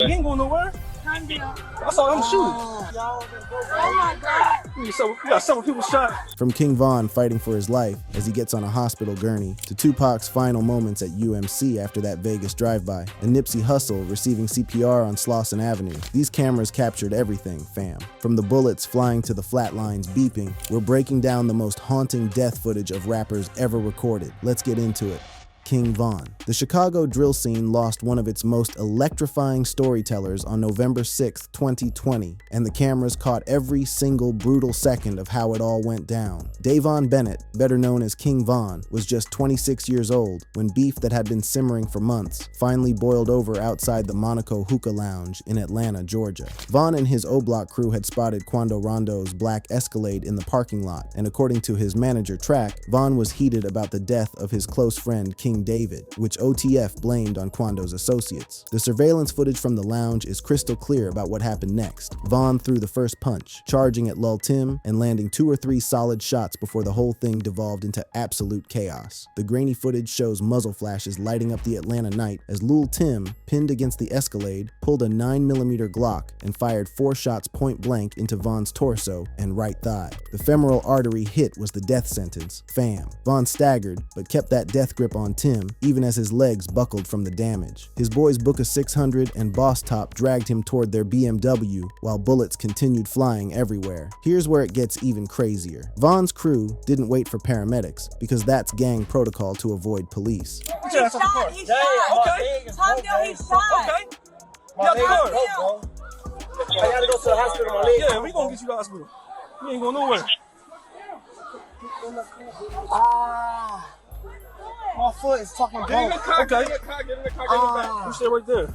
He ain't going nowhere. I saw him shoot. Oh my God. We got several people shot. From King Von fighting for his life as he gets on a hospital gurney, to Tupac's final moments at UMC after that Vegas drive-by, and Nipsey Hussle receiving CPR on Slauson Avenue, these cameras captured everything, fam. From the bullets flying to the flatlines beeping, we're breaking down the most haunting death footage of rappers ever recorded. Let's get into it. King Von. The Chicago drill scene lost one of its most electrifying storytellers on November 6, 2020, and the cameras caught every single brutal second of how it all went down. Davon Bennett, better known as King Von, was just 26 years old when beef that had been simmering for months finally boiled over outside the Monaco Hookah Lounge in Atlanta, Georgia. Von and his O-Block crew had spotted Quando Rondo's black Escalade in the parking lot, and according to his manager Track, Von was heated about the death of his close friend King David, which OTF blamed on Quando's associates. The surveillance footage from the lounge is crystal clear about what happened next. Von threw the first punch, charging at Lil Tim and landing 2 or 3 solid shots before the whole thing devolved into absolute chaos. The grainy footage shows muzzle flashes lighting up the Atlanta night as Lil Tim, pinned against the Escalade, pulled a 9mm Glock and fired 4 shots point blank into Von's torso and right thigh. The femoral artery hit was the death sentence. Fam. Von staggered, but kept that death grip on Tim, even as his legs buckled from the damage. His boys Booka 600 and Boss Top dragged him toward their BMW while bullets continued flying everywhere. Here's where it gets even crazier. Von's crew didn't wait for paramedics because that's gang protocol to avoid police. He shot. Okay. Tom Bill, he shot. Okay. I gotta go to the hospital, my leg. Yeah, we gonna get you to the hospital. You ain't going nowhere. My foot is fucking broke. Okay. Get in the car, get in the back. You stay right there.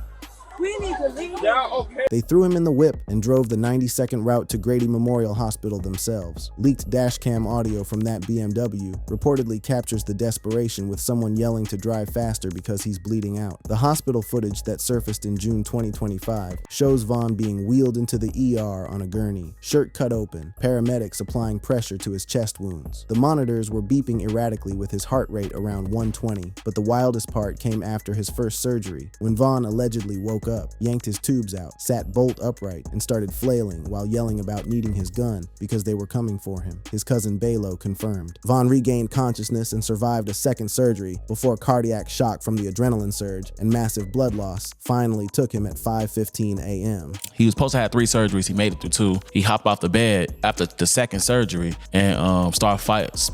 We need to leave. Yeah, okay. They threw him in the whip and drove the 90-second route to Grady Memorial Hospital themselves. Leaked dashcam audio from that BMW reportedly captures the desperation with someone yelling to drive faster because he's bleeding out. The hospital footage that surfaced in June 2025 shows Von being wheeled into the ER on a gurney, shirt cut open, paramedics applying pressure to his chest wounds. The monitors were beeping erratically with his heart rate around 120, but the wildest part came after his first surgery, when Von allegedly woke up, yanked his tubes out, sat bolt upright, and started flailing while yelling about needing his gun because they were coming for him. His cousin Balo confirmed. Von regained consciousness and survived a second surgery before cardiac shock from the adrenaline surge and massive blood loss finally took him at 5:15 a.m. He was supposed to have 3 surgeries. He made it through 2. He hopped off the bed after the second surgery and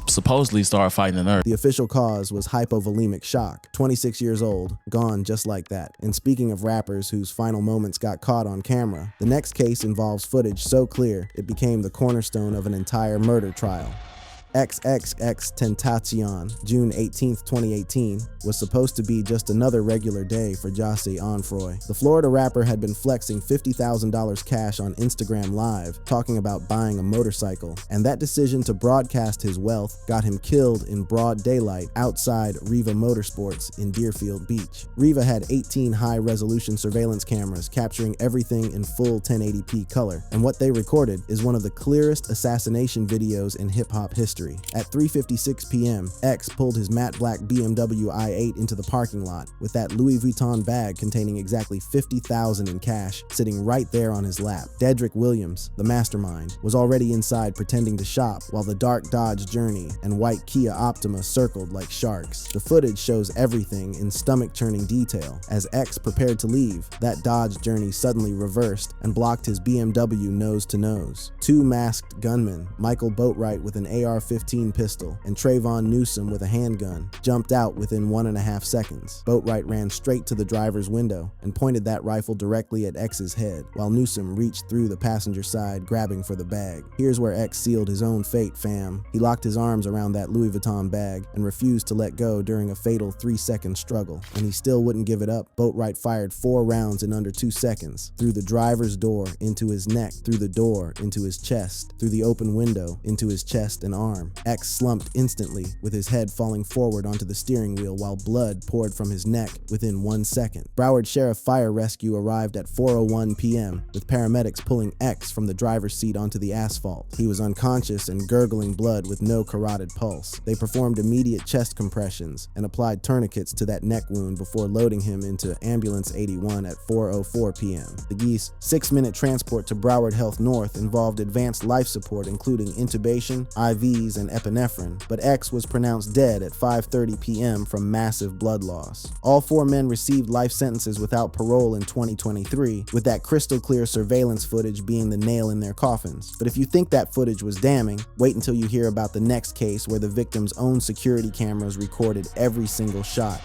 supposedly started fighting the nerve. The official cause was hypovolemic shock. 26 years old, gone just like that. And speaking of rappers whose final moments got caught on camera, the next case involves footage so clear it became the cornerstone of an entire murder trial. XXXTentacion, June 18, 2018, was supposed to be just another regular day for Jossie Onfroy. The Florida rapper had been flexing $50,000 cash on Instagram Live, talking about buying a motorcycle, and that decision to broadcast his wealth got him killed in broad daylight outside Riva Motorsports in Deerfield Beach. Riva had 18 high-resolution surveillance cameras capturing everything in full 1080p color, and what they recorded is one of the clearest assassination videos in hip-hop history. At 3:56 p.m., X pulled his matte black BMW i8 into the parking lot with that Louis Vuitton bag containing exactly $50,000 in cash sitting right there on his lap. Dedrick Williams, the mastermind, was already inside pretending to shop while the dark Dodge Journey and white Kia Optima circled like sharks. The footage shows everything in stomach-churning detail. As X prepared to leave, that Dodge Journey suddenly reversed and blocked his BMW nose to nose. 2 masked gunmen, Michael Boatwright with an AR-15 pistol and Trayvon Newsom with a handgun, jumped out within 1.5 seconds. Boatwright ran straight to the driver's window and pointed that rifle directly at X's head, while Newsom reached through the passenger side grabbing for the bag. Here's where X sealed his own fate, fam. He locked his arms around that Louis Vuitton bag and refused to let go during a fatal 3-second struggle. And he still wouldn't give it up. Boatwright fired 4 rounds in under 2 seconds, through the driver's door into his neck, through the door into his chest, through the open window into his chest and arms. arm. X slumped instantly, with his head falling forward onto the steering wheel while blood poured from his neck within 1 second. Broward Sheriff Fire Rescue arrived at 4:01 p.m., with paramedics pulling X from the driver's seat onto the asphalt. He was unconscious and gurgling blood with no carotid pulse. They performed immediate chest compressions and applied tourniquets to that neck wound before loading him into Ambulance 81 at 4:04 p.m. The Geese 6-minute transport to Broward Health North involved advanced life support including intubation, IVs, and epinephrine, but X was pronounced dead at 5:30 p.m. from massive blood loss. All 4 men received life sentences without parole in 2023, with that crystal clear surveillance footage being the nail in their coffins. But if you think that footage was damning, wait until you hear about the next case where the victim's own security cameras recorded every single shot.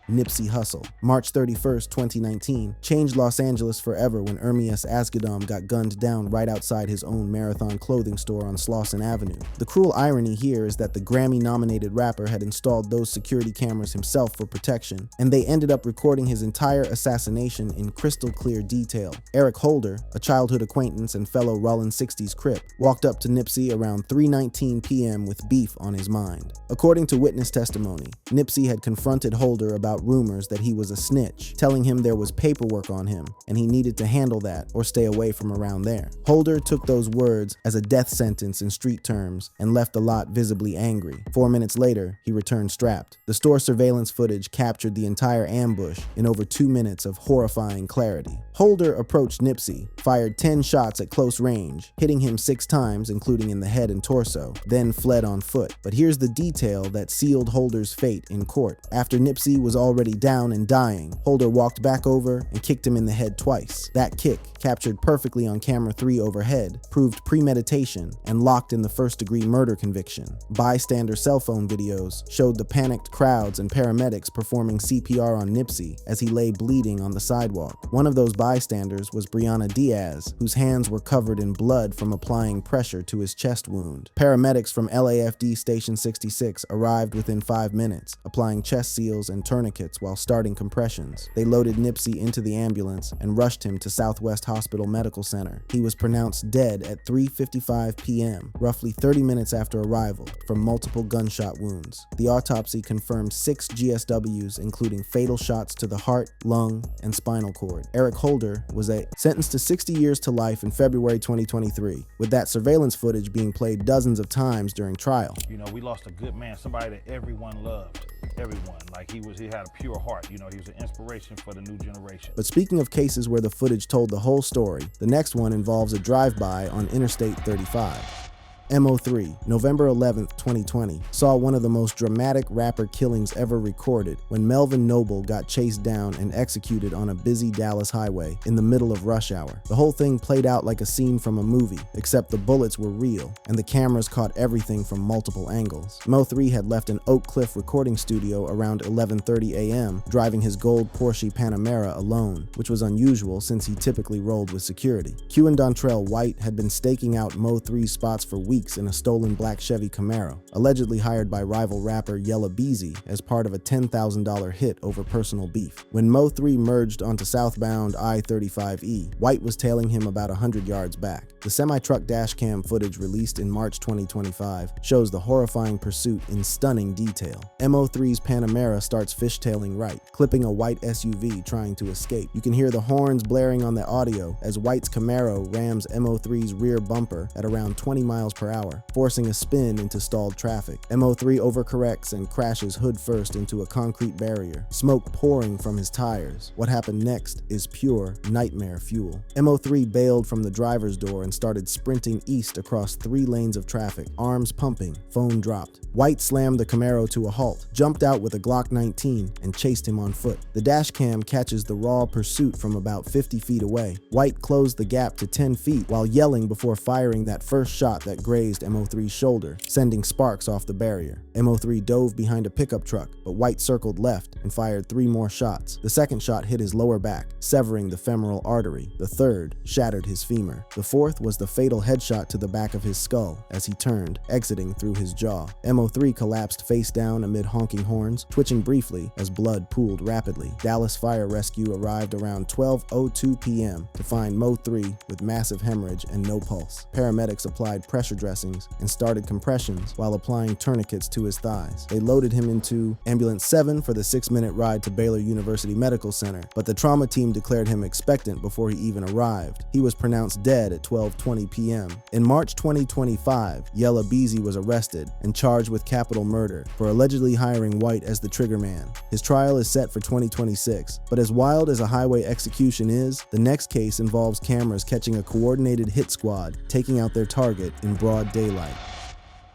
Nipsey Hussle. March 31st, 2019, changed Los Angeles forever when Ermias Asghedom got gunned down right outside his own Marathon clothing store on Slauson Avenue. The cruel irony here is that the Grammy-nominated rapper had installed those security cameras himself for protection, and they ended up recording his entire assassination in crystal clear detail. Eric Holder, a childhood acquaintance and fellow Rollin 60s Crip, walked up to Nipsey around 3:19 p.m. with beef on his mind. According to witness testimony, Nipsey had confronted Holder about rumors that he was a snitch, telling him there was paperwork on him and he needed to handle that or stay away from around there. Holder took those words as a death sentence in street terms and left the lot visibly angry. 4 minutes later, he returned strapped. The store surveillance footage captured the entire ambush in over 2 minutes of horrifying clarity. Holder approached Nipsey, fired 10 shots at close range, hitting him 6 times, including in the head and torso, then fled on foot. But here's the detail that sealed Holder's fate in court. After Nipsey was already down and dying, Holder walked back over and kicked him in the head twice. That kick, captured perfectly on camera 3 overhead, proved premeditation and locked in the first-degree murder conviction. Bystander cell phone videos showed the panicked crowds and paramedics performing CPR on Nipsey as he lay bleeding on the sidewalk. One of those bystanders was Brianna Diaz, whose hands were covered in blood from applying pressure to his chest wound. Paramedics from LAFD Station 66 arrived within 5 minutes, applying chest seals and tourniquets while starting compressions. They loaded Nipsey into the ambulance and rushed him to Southwest Hospital Medical Center. He was pronounced dead at 3:55 p.m., roughly 30 minutes after arrival, from multiple gunshot wounds. The autopsy confirmed 6 GSWs, including fatal shots to the heart, lung, and spinal cord. Eric Holder was sentenced to 60 years to life in February 2023, with that surveillance footage being played dozens of times during trial. You know, we lost a good man, somebody that everyone loved. Everyone. Like he had a pure heart. You know, he was an inspiration for the new generation. But speaking of cases where the footage told the whole story, the next one involves a drive-by on Interstate 35. Mo3, November 11th, 2020, saw one of the most dramatic rapper killings ever recorded when Melvin Noble got chased down and executed on a busy Dallas highway in the middle of rush hour. The whole thing played out like a scene from a movie, except the bullets were real, and the cameras caught everything from multiple angles. Mo3 had left an Oak Cliff recording studio around 11:30 a.m., driving his gold Porsche Panamera alone, which was unusual since he typically rolled with security. Q and Dontrell White had been staking out Mo3's spots for weeks in a stolen black Chevy Camaro, allegedly hired by rival rapper Yella Beezy as part of a $10,000 hit over personal beef. When Mo3 merged onto southbound I-35E, White was tailing him about 100 yards back. The semi-truck dashcam footage released in March 2025 shows the horrifying pursuit in stunning detail. Mo3's Panamera starts fishtailing right, clipping a white SUV trying to escape. You can hear the horns blaring on the audio as White's Camaro rams Mo3's rear bumper at around 20 miles per hour, forcing a spin into stalled traffic. Mo3 overcorrects and crashes hood first into a concrete barrier, smoke pouring from his tires. What happened next is pure nightmare fuel. Mo3 bailed from the driver's door and started sprinting east across 3 lanes of traffic, arms pumping, phone dropped. White slammed the Camaro to a halt, jumped out with a Glock 19, and chased him on foot. The dashcam catches the raw pursuit from about 50 feet away. White closed the gap to 10 feet while yelling before firing that first shot that grazed Mo3's shoulder, sending sparks off the barrier. Mo3 dove behind a pickup truck, but White circled left and fired 3 more shots. The second shot hit his lower back, severing the femoral artery. The third shattered his femur. The fourth was the fatal headshot to the back of his skull as he turned, exiting through his jaw. Mo3 collapsed face down amid honking horns, twitching briefly as blood pooled rapidly. Dallas Fire Rescue arrived around 12:02 p.m. to find Mo3 with massive hemorrhage and no pulse. Paramedics applied pressure dressings and started compressions while applying tourniquets to his thighs. They loaded him into Ambulance 7 for the 6-minute ride to Baylor University Medical Center, but the trauma team declared him expectant before he even arrived. He was pronounced dead at 12:20 p.m. In March 2025, Yella Beezy was arrested and charged with capital murder for allegedly hiring White as the trigger man. His trial is set for 2026, but as wild as a highway execution is, the next case involves cameras catching a coordinated hit squad taking out their target in broad daylight.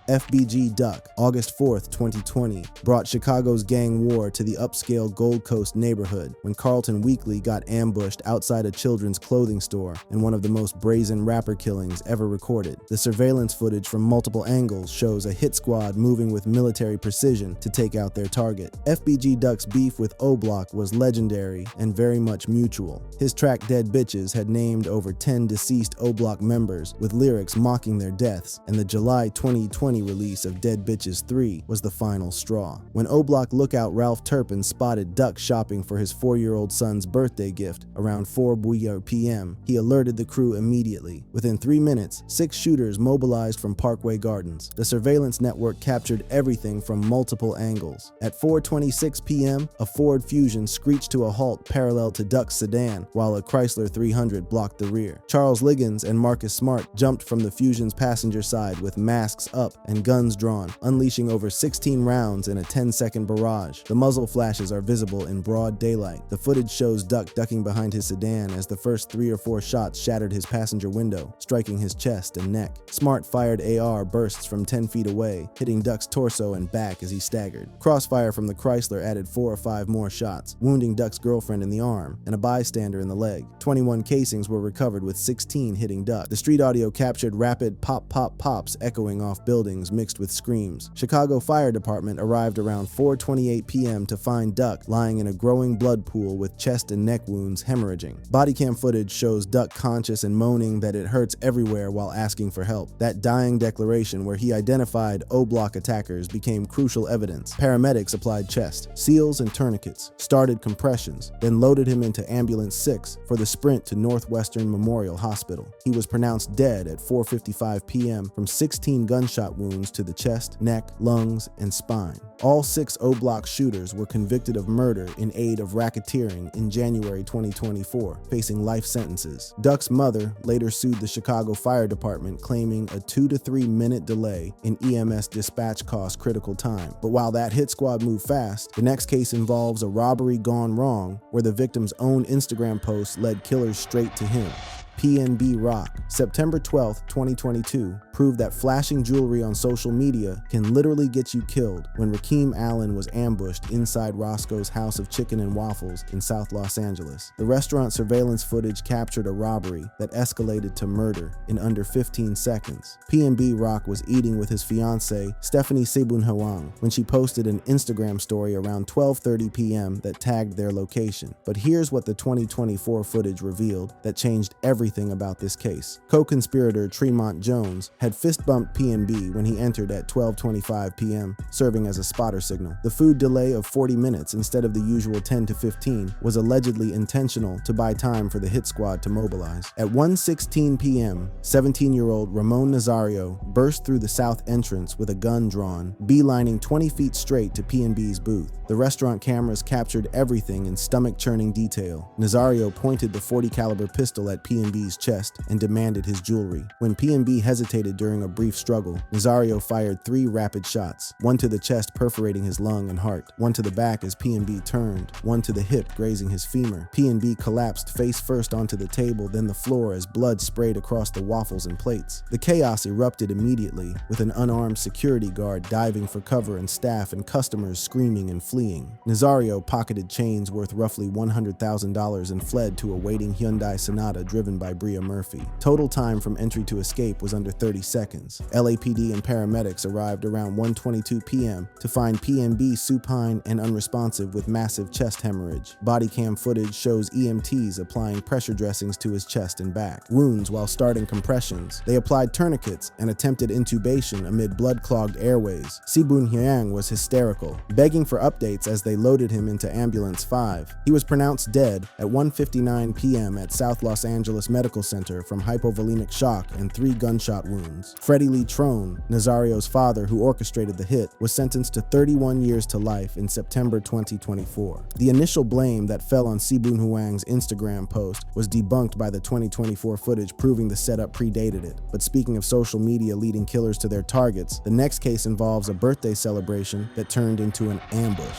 FBG Duck, August 4th, 2020, brought Chicago's gang war to the upscale Gold Coast neighborhood when Carlton Weekly got ambushed outside a children's clothing store in one of the most brazen rapper killings ever recorded. The surveillance footage from multiple angles shows a hit squad moving with military precision to take out their target. FBG Duck's beef with O-Block was legendary and very much mutual. His track Dead Bitches had named over 10 deceased O-Block members with lyrics mocking their deaths, and the July 2020 release of Dead Bitches 3 was the final straw. When O-Block lookout Ralph Turpin spotted Duck shopping for his 4-year-old son's birthday gift around 4 p.m., he alerted the crew immediately. Within 3 minutes, 6 shooters mobilized from Parkway Gardens. The surveillance network captured everything from multiple angles. At 4:26 p.m., a Ford Fusion screeched to a halt parallel to Duck's sedan, while a Chrysler 300 blocked the rear. Charles Liggins and Marcus Smart jumped from the Fusion's passenger side with masks up and guns drawn, unleashing over 16 rounds in a 10-second barrage. The muzzle flashes are visible in broad daylight. The footage shows Duck ducking behind his sedan as the first 3 or 4 shots shattered his passenger window, striking his chest and neck. Smart fired AR bursts from 10 feet away, hitting Duck's torso and back as he staggered. Crossfire from the Chrysler added 4 or 5 more shots, wounding Duck's girlfriend in the arm and a bystander in the leg. 21 casings were recovered, with 16 hitting Duck. The street audio captured rapid pop-pop-pops echoing off buildings mixed with screams. Chicago Fire Department arrived around 4:28 p.m. to find Duck lying in a growing blood pool with chest and neck wounds hemorrhaging. Bodycam footage shows Duck conscious and moaning that it hurts everywhere while asking for help. That dying declaration, where he identified O-Block attackers, became crucial evidence. Paramedics applied chest, seals, and tourniquets, started compressions, then loaded him into Ambulance 6 for the sprint to Northwestern Memorial Hospital. He was pronounced dead at 4:55 p.m. from 16 gunshot wounds to the chest, neck, lungs, and spine. All 6 O-Block shooters were convicted of murder in aid of racketeering in January 2024, facing life sentences. Duck's mother later sued the Chicago Fire Department, claiming a 2 to 3 minute delay in EMS dispatch cost critical time. But while that hit squad moved fast, the next case involves a robbery gone wrong, where the victim's own Instagram post led killers straight to him. PNB Rock, September 12, 2022, proved that flashing jewelry on social media can literally get you killed when Rakeem Allen was ambushed inside Roscoe's House of Chicken and Waffles in South Los Angeles. The restaurant surveillance footage captured a robbery that escalated to murder in under 15 seconds. PNB Rock was eating with his fiancée, Stephanie Sebunhawang, when she posted an Instagram story around 12:30 p.m. that tagged their location. But here's what the 2024 footage revealed that changed everything about this case. Co-conspirator Tremont Jones had fist-bumped PNB when he entered at 12:25 p.m., serving as a spotter signal. The food delay of 40 minutes instead of the usual 10 to 15 was allegedly intentional to buy time for the hit squad to mobilize. At 1:16 p.m., 17-year-old Ramon Nazario burst through the south entrance with a gun drawn, beelining 20 feet straight to PNB's booth. The restaurant cameras captured everything in stomach-churning detail. Nazario pointed the .40 caliber pistol at PNB's chest and demanded his jewelry. When PNB hesitated during a brief struggle, Nazario fired 3 rapid shots, one to the chest perforating his lung and heart, one to the back as PNB turned, one to the hip grazing his femur. PNB collapsed face first onto the table, then the floor as blood sprayed across the waffles and plates. The chaos erupted immediately, with an unarmed security guard diving for cover and staff and customers screaming and fleeing. Nazario pocketed chains worth roughly $100,000 and fled to a waiting Hyundai Sonata driven by Bria Murphy. Total time from entry to escape was under 30 seconds. LAPD and paramedics arrived around 1:22 p.m. to find PNB supine and unresponsive with massive chest hemorrhage. Body cam footage shows EMTs applying pressure dressings to his chest and back. Wounds while starting compressions. They applied tourniquets and attempted intubation amid blood-clogged airways. Sebunhawang was hysterical, begging for updates as they loaded him into Ambulance 5. He was pronounced dead at 1:59 p.m. at South Los Angeles Medical Medical Center from hypovolemic shock and 3 gunshot wounds. Freddie Lee Trone, Nazario's father who orchestrated the hit, was sentenced to 31 years to life in September 2024. The initial blame that fell on Si Boon Hwang's Instagram post was debunked by the 2024 footage proving the setup predated it. But speaking of social media leading killers to their targets, the next case involves a birthday celebration that turned into an ambush.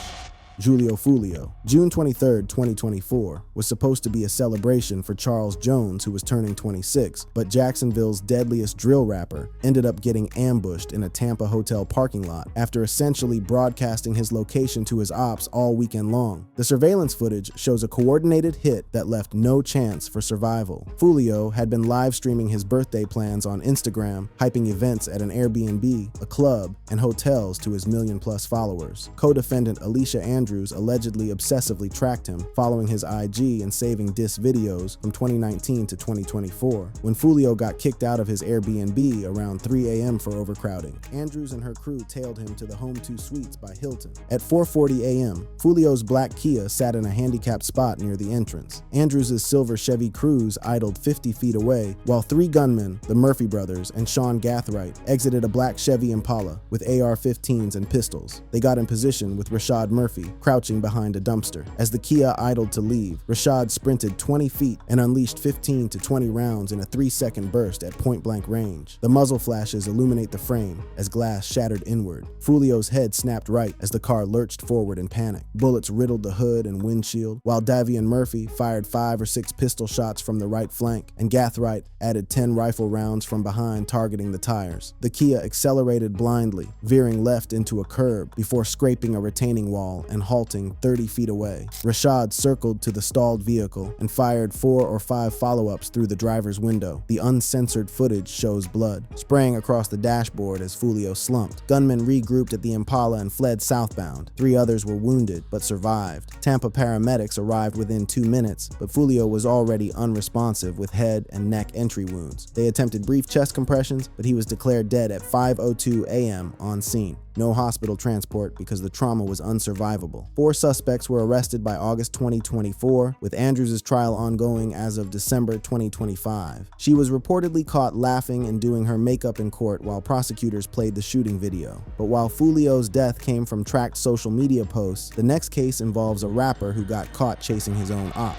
Julio Foolio. June 23, 2024, was supposed to be a celebration for Charles Jones, who was turning 26, but Jacksonville's deadliest drill rapper ended up getting ambushed in a Tampa hotel parking lot after essentially broadcasting his location to his ops all weekend long. The surveillance footage shows a coordinated hit that left no chance for survival. Foolio had been live streaming his birthday plans on Instagram, hyping events at an Airbnb, a club, and hotels to his million-plus followers. Co-defendant Alicia Andrews allegedly obsessively tracked him, following his IG and saving diss videos from 2019 to 2024. When Foolio got kicked out of his Airbnb around 3 a.m. for overcrowding, Andrews and her crew tailed him to the Home 2 Suites by Hilton. At 4:40 a.m., Foolio's black Kia sat in a handicapped spot near the entrance. Andrews' silver Chevy Cruze idled 50 feet away, while 3 gunmen, the Murphy brothers and Sean Gathright, exited a black Chevy Impala with AR-15s and pistols. They got in position with Rashad Murphy crouching behind a dumpster. As the Kia idled to leave, Rashad sprinted 20 feet and unleashed 15 to 20 rounds in a 3-second burst at point-blank range. The muzzle flashes illuminate the frame as glass shattered inward. Foolio's head snapped right as the car lurched forward in panic. Bullets riddled the hood and windshield, while Davian Murphy fired 5 or 6 pistol shots from the right flank, and Gathright added 10 rifle rounds from behind targeting the tires. The Kia accelerated blindly, veering left into a curb before scraping a retaining wall and halting 30 feet away. Rashad circled to the stalled vehicle and fired 4 or 5 follow-ups through the driver's window. The uncensored footage shows blood spraying across the dashboard as Foolio slumped. Gunmen regrouped at the Impala and fled southbound. 3 others were wounded but survived. Tampa paramedics arrived within 2 minutes, but Foolio was already unresponsive with head and neck entry wounds. They attempted brief chest compressions, but he was declared dead at 5:02 a.m. on scene. No hospital transport because the trauma was unsurvivable. 4 suspects were arrested by August 2024, with Andrews' trial ongoing as of December 2025. She was reportedly caught laughing and doing her makeup in court while prosecutors played the shooting video. But while Foolio's death came from tracked social media posts, the next case involves a rapper who got caught chasing his own op.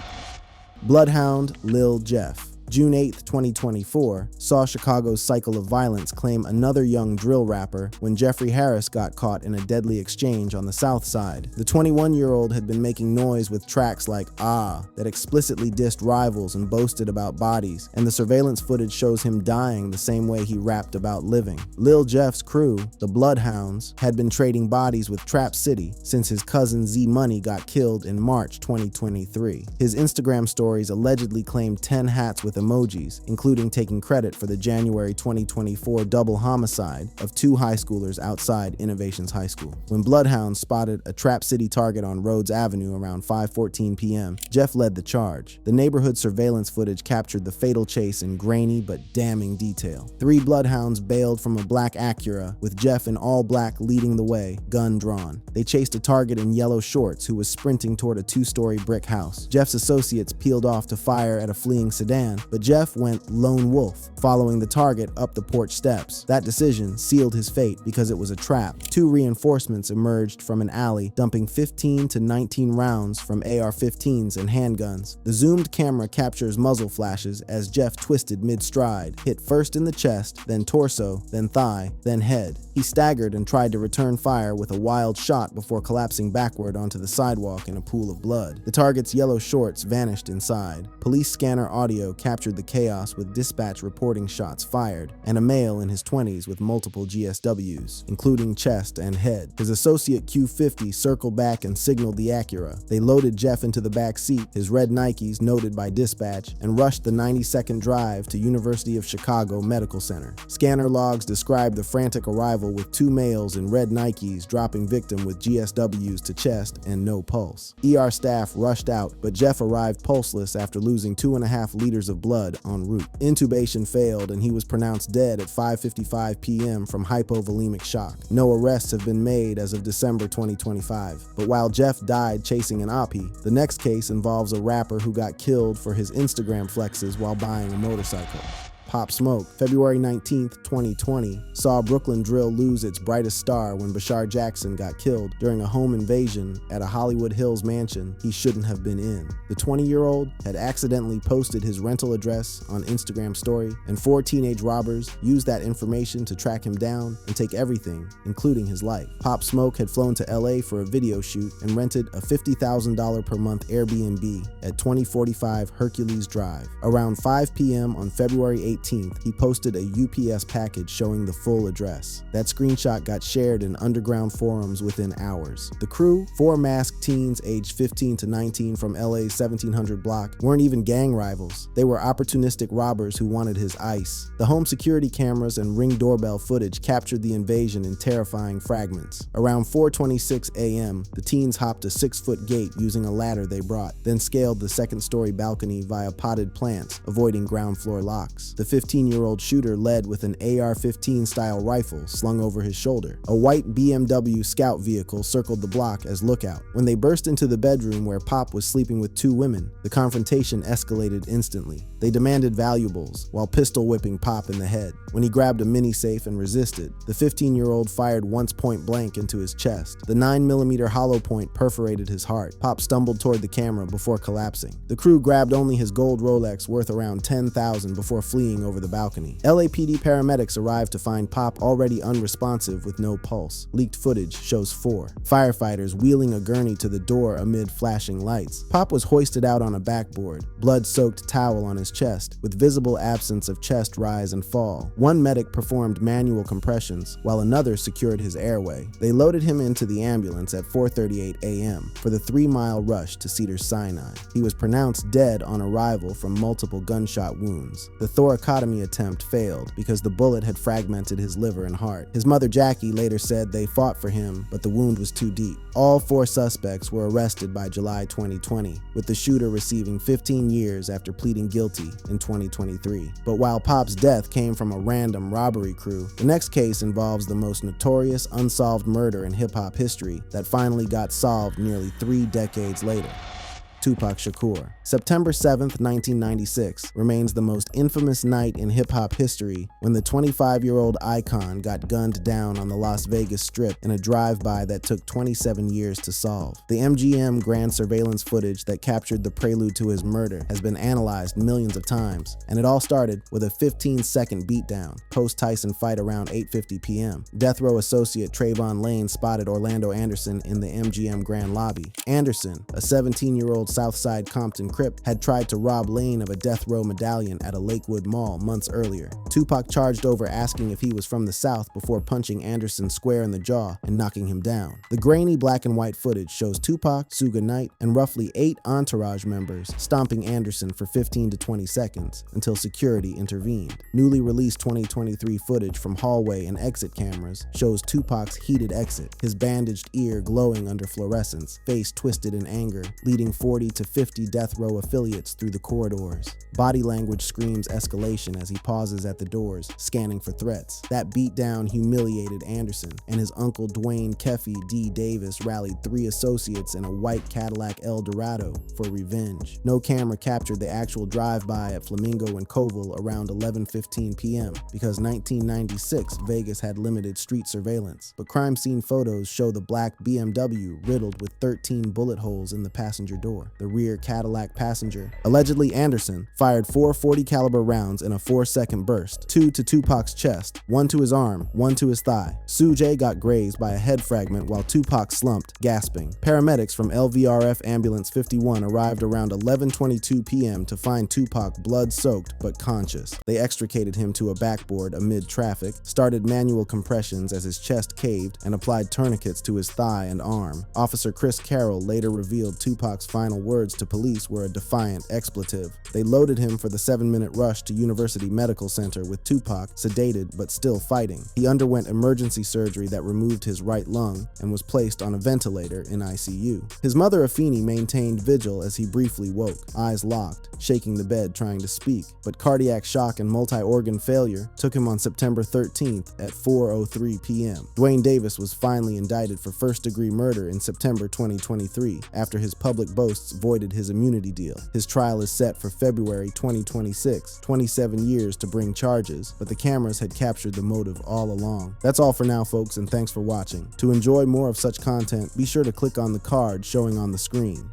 Bloodhound Lil Jeff. June 8, 2024, saw Chicago's cycle of violence claim another young drill rapper when Jeffrey Harris got caught in a deadly exchange on the south side. The 21-year-old had been making noise with tracks like Ah that explicitly dissed rivals and boasted about bodies, and the surveillance footage shows him dying the same way he rapped about living. Lil Jeff's crew, the Bloodhounds, had been trading bodies with Trap City since his cousin Z Money got killed in March 2023. His Instagram stories allegedly claimed 10 hats with emojis, including taking credit for the January 2024 double homicide of 2 high schoolers outside Innovations High School. When Bloodhounds spotted a Trap City target on Rhodes Avenue around 5:14 p.m., Jeff led the charge. The neighborhood surveillance footage captured the fatal chase in grainy but damning detail. 3 Bloodhounds bailed from a black Acura, with Jeff in all black leading the way, gun drawn. They chased a target in yellow shorts who was sprinting toward a 2-story brick house. Jeff's associates peeled off to fire at a fleeing sedan, but Jeff went lone wolf, following the target up the porch steps. That decision sealed his fate because it was a trap. 2 reinforcements emerged from an alley, dumping 15 to 19 rounds from AR-15s and handguns. The zoomed camera captures muzzle flashes as Jeff twisted mid-stride, hit first in the chest, then torso, then thigh, then head. He staggered and tried to return fire with a wild shot before collapsing backward onto the sidewalk in a pool of blood. The target's yellow shorts vanished inside. Police scanner audio captured the chaos with dispatch reporting shots fired, and a male in his 20s with multiple GSWs, including chest and head. His associate Q50 circled back and signaled the Acura. They loaded Jeff into the back seat, his red Nikes noted by dispatch, and rushed the 90-second drive to University of Chicago Medical Center. Scanner logs described the frantic arrival arrival with 2 males in red Nikes dropping victim with GSWs to chest and no pulse. ER staff rushed out, but Jeff arrived pulseless after losing 2.5 liters of blood en route. Intubation failed and he was pronounced dead at 5:55 p.m. from hypovolemic shock. No arrests have been made as of December 2025. But while Jeff died chasing an oppie, the next case involves a rapper who got killed for his Instagram flexes while buying a motorcycle. Pop Smoke, February 19, 2020, saw Brooklyn drill lose its brightest star when Bashar Jackson got killed during a home invasion at a Hollywood Hills mansion he shouldn't have been in. The 20-year-old had accidentally posted his rental address on Instagram story, and 4 teenage robbers used that information to track him down and take everything, including his life. Pop Smoke had flown to LA for a video shoot and rented a $50,000 per month Airbnb at 2045 Hercules Drive. Around 5 p.m. on February 18th, he posted a UPS package showing the full address. That screenshot got shared in underground forums within hours. The crew, 4 masked teens aged 15 to 19 from LA's 1700 block, weren't even gang rivals. They were opportunistic robbers who wanted his ice. The home security cameras and Ring doorbell footage captured the invasion in terrifying fragments. Around 4:26 a.m., the teens hopped a 6-foot gate using a ladder they brought, then scaled the second-story balcony via potted plants, avoiding ground floor locks. The 15-year-old shooter led with an AR-15 style rifle slung over his shoulder. A white BMW Scout vehicle circled the block as lookout. When they burst into the bedroom where Pop was sleeping with 2 women, the confrontation escalated instantly. They demanded valuables while pistol whipping Pop in the head. When he grabbed a mini safe and resisted, the 15-year-old fired once point blank into his chest. The 9mm hollow point perforated his heart. Pop stumbled toward the camera before collapsing. The crew grabbed only his gold Rolex worth around $10,000 before fleeing over the balcony. LAPD paramedics arrived to find Pop already unresponsive with no pulse. Leaked footage shows 4 firefighters wheeling a gurney to the door amid flashing lights. Pop was hoisted out on a backboard, blood-soaked towel on his chest, with visible absence of chest rise and fall. One medic performed manual compressions, while another secured his airway. They loaded him into the ambulance at 4:38 a.m. for the 3-mile rush to Cedars-Sinai. He was pronounced dead on arrival from multiple gunshot wounds. The thoracotomy attempt failed because the bullet had fragmented his liver and heart. His mother Jackie later said they fought for him, but the wound was too deep. All 4 suspects were arrested by July 2020, with the shooter receiving 15 years after pleading guilty in 2023. But while Pop's death came from a random robbery crew, the next case involves the most notorious unsolved murder in hip-hop history that finally got solved nearly 3 decades later. Tupac Shakur. September 7th, 1996 remains the most infamous night in hip-hop history when the 25-year-old icon got gunned down on the Las Vegas Strip in a drive-by that took 27 years to solve. The MGM Grand surveillance footage that captured the prelude to his murder has been analyzed millions of times, and it all started with a 15-second beatdown post-Tyson fight around 8:50 p.m. Death Row associate Trayvon Lane spotted Orlando Anderson in the MGM Grand lobby. Anderson, a 17-year-old Southside Compton Crip, had tried to rob Lane of a Death Row medallion at a Lakewood mall months earlier. Tupac charged over asking if he was from the South before punching Anderson square in the jaw and knocking him down. The grainy black and white footage shows Tupac, Suge Knight, and roughly 8 entourage members stomping Anderson for 15 to 20 seconds until security intervened. Newly released 2023 footage from hallway and exit cameras shows Tupac's heated exit, his bandaged ear glowing under fluorescence, face twisted in anger, leading 40 to 50 Death Row affiliates through the corridors. Body language screams escalation as he pauses at the doors, scanning for threats. That beatdown humiliated Anderson, and his uncle Dwayne Keffy D. Davis rallied 3 associates in a white Cadillac Eldorado for revenge. No camera captured the actual drive-by at Flamingo and Koval around 11:15 p.m. because 1996 Vegas had limited street surveillance, but crime scene photos show the black BMW riddled with 13 bullet holes in the passenger door. The rear Cadillac passenger, allegedly Anderson, fired 4 .40 caliber rounds in a 4-second burst, 2 to Tupac's chest, 1 to his arm, 1 to his thigh. Suge got grazed by a head fragment while Tupac slumped, gasping. Paramedics from LVRF Ambulance 51 arrived around 11:22 p.m. to find Tupac blood-soaked but conscious. They extricated him to a backboard amid traffic, started manual compressions as his chest caved, and applied tourniquets to his thigh and arm. Officer Chris Carroll later revealed Tupac's final final words to police were a defiant expletive. They loaded him for the 7-minute rush to University Medical Center with Tupac sedated but still fighting. He underwent emergency surgery that removed his right lung and was placed on a ventilator in ICU. His mother Afeni maintained vigil as he briefly woke, eyes locked, shaking the bed trying to speak, but cardiac shock and multi-organ failure took him on September 13th at 4:03 p.m. Duane Davis was finally indicted for first-degree murder in September 2023 after his public boasts voided his immunity deal. His trial is set for February 2026, 27 years to bring charges, but the cameras had captured the motive all along. That's all for now, folks, and thanks for watching. To enjoy more of such content, be sure to click on the card showing on the screen.